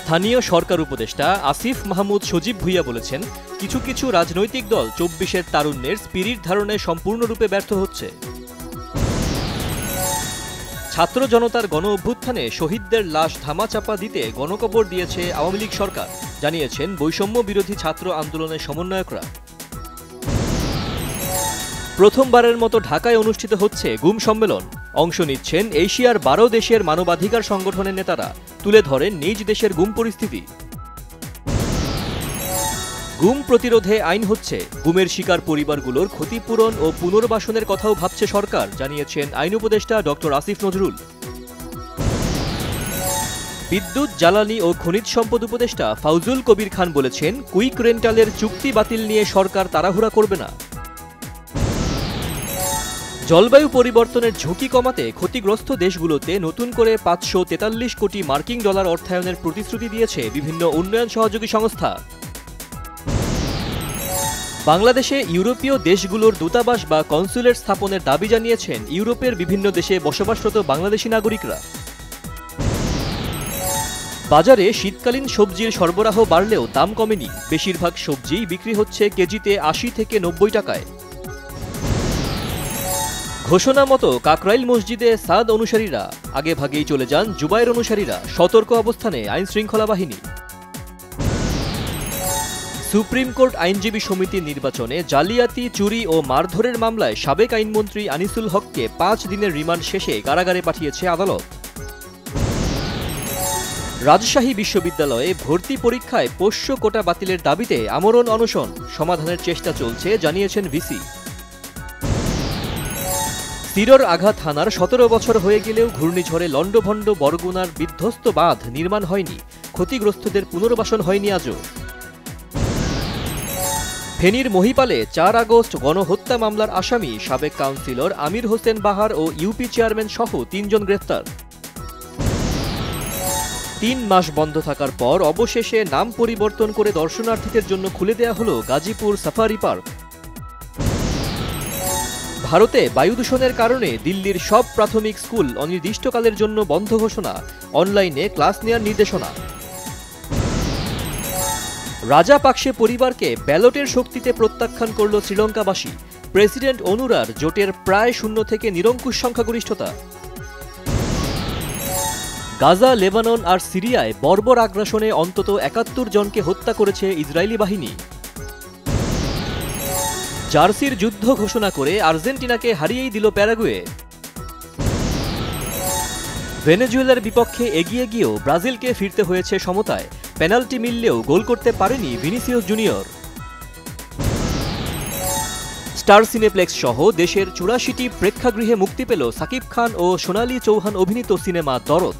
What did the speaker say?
স্থানীয় সরকার উপদেষ্টা আসিফ মাহমুদ সজীব ভুইয়া বলেছেন, কিছু কিছু রাজনৈতিক দল ২৪-এর তারুণ্যের স্পিরিট ধারণে সম্পূর্ণরূপে ব্যর্থ হচ্ছে। ছাত্র জনতার গণ অভ্যুত্থানে শহীদদের লাশ ধামাচাপা দিতে গণকবর দিয়েছে আওয়ামী লীগ সরকার, জানিয়েছেন বৈষম্য বিরোধী ছাত্র আন্দোলনের সমন্বয়করা। প্রথমবারের মতো ঢাকায় অনুষ্ঠিত হচ্ছে গুম সম্মেলন। অংশ নিচ্ছেন এশিয়ার ১২ দেশের মানবাধিকার সংগঠনের নেতারা, তুলে ধরেন নিজ দেশের গুম পরিস্থিতি। গুম প্রতিরোধে আইন হচ্ছে, গুমের শিকার পরিবারগুলোর ক্ষতিপূরণ ও পুনর্বাসনের কথাও ভাবছে সরকার, জানিয়েছেন আইন উপদেষ্টা ডক্টর আসিফ নজরুল। বিদ্যুৎ, জ্বালানি ও খনিজ সম্পদ উপদেষ্টা ফাউজুল কবির খান বলেছেন, কুইক রেন্টালের চুক্তি বাতিল নিয়ে সরকার তাড়াহুড়া করবে না। জলবায়ু পরিবর্তনের ঝুঁকি কমাতে ক্ষতিগ্রস্ত দেশগুলোতে নতুন করে ৫৪৩ কোটি মার্কিন ডলার অর্থায়নের প্রতিশ্রুতি দিয়েছে বিভিন্ন উন্নয়ন সহযোগী সংস্থা। বাংলাদেশে ইউরোপীয় দেশগুলোর দূতাবাস বা কনসুলেট স্থাপনের দাবি জানিয়েছেন ইউরোপের বিভিন্ন দেশে বসবাসরত বাংলাদেশি নাগরিকরা। বাজারে শীতকালীন সবজির সরবরাহ বাড়লেও দাম কমেনি, বেশিরভাগ সবজি বিক্রি হচ্ছে কেজিতে ৮০ থেকে ৯০ টাকায়। ঘোষণা মতো কাকরাইল মসজিদে সাদ অনুসারীরা আগেভাগেই চলে যান জুবায়ের অনুসারীরা, সতর্ক অবস্থানে আইন শৃঙ্খলা বাহিনী। সুপ্রিম কোর্ট আইনজীবী সমিতির নির্বাচনে জালিয়াতি, চুরি ও মারধরের মামলায় সাবেক আইনমন্ত্রী আনিসুল হককে ৫ দিনের রিমান্ড শেষে কারাগারে পাঠিয়েছে আদালত। রাজশাহী বিশ্ববিদ্যালয়ে ভর্তি পরীক্ষায় পোষ্য কোটা বাতিলের দাবিতে আমরণ অনশন, সমাধানের চেষ্টা চলছে, জানিয়েছেন ভিসি। তীরর আঘাত হানার ১৭ বছর হয়ে গেলেও ঘূর্ণিঝড়ে লণ্ডভণ্ড বরগুনার বিধ্বস্ত বাঁধ নির্মাণ হয়নি, ক্ষতিগ্রস্তদের পুনর্বাসন হয়নি আজও। ফেনীর মহিপালে ৪ আগস্ট গণহত্যা মামলার আসামি সাবেক কাউন্সিলর আমির হোসেন বাহার ও ইউপি চেয়ারম্যান সহ ৩ জন গ্রেফতার। ৩ মাস বন্ধ থাকার পর অবশেষে নাম পরিবর্তন করে দর্শনার্থীদের জন্য খুলে দেয়া হল গাজীপুর সাফারি পার্ক। ভারতে বায়ু দূষণের কারণে দিল্লির সব প্রাথমিক স্কুল অনির্দিষ্টকালের জন্য বন্ধ ঘোষণা, অনলাইনে ক্লাস নেওয়ার নির্দেশনা। রাজাপাকসে পরিবারকে ব্যালটের শক্তিতে প্রত্যাখ্যান করল শ্রীলঙ্কাবাসী, প্রেসিডেন্ট অনুরার জোটের প্রায় 0 থেকে নিরঙ্কুশ সংখ্যাগরিষ্ঠতা। গাজা, লেবানন আর সিরিয়ায় বর্বর আগ্রাসনে অন্তত ৭১ জনকে হত্যা করেছে ইসরায়েলি বাহিনী। জার্সির যুদ্ধ ঘোষণা করে আর্জেন্টিনাকে হারিয়েই দিল প্যারাগুয়ে। ভেনেজুয়েলার বিপক্ষে এগিয়ে গিয়েও ব্রাজিলকে ফিরতে হয়েছে সমতায়, পেনাল্টি মিললেও গোল করতে পারেনি ভিনিসিয়াস জুনিয়র। স্টার সিনেপ্লেক্স সহ দেশের ৮৪টি প্রেক্ষাগৃহে মুক্তি পেল সাকিব খান ও সোনালী চৌহান অভিনীত সিনেমা দরদ।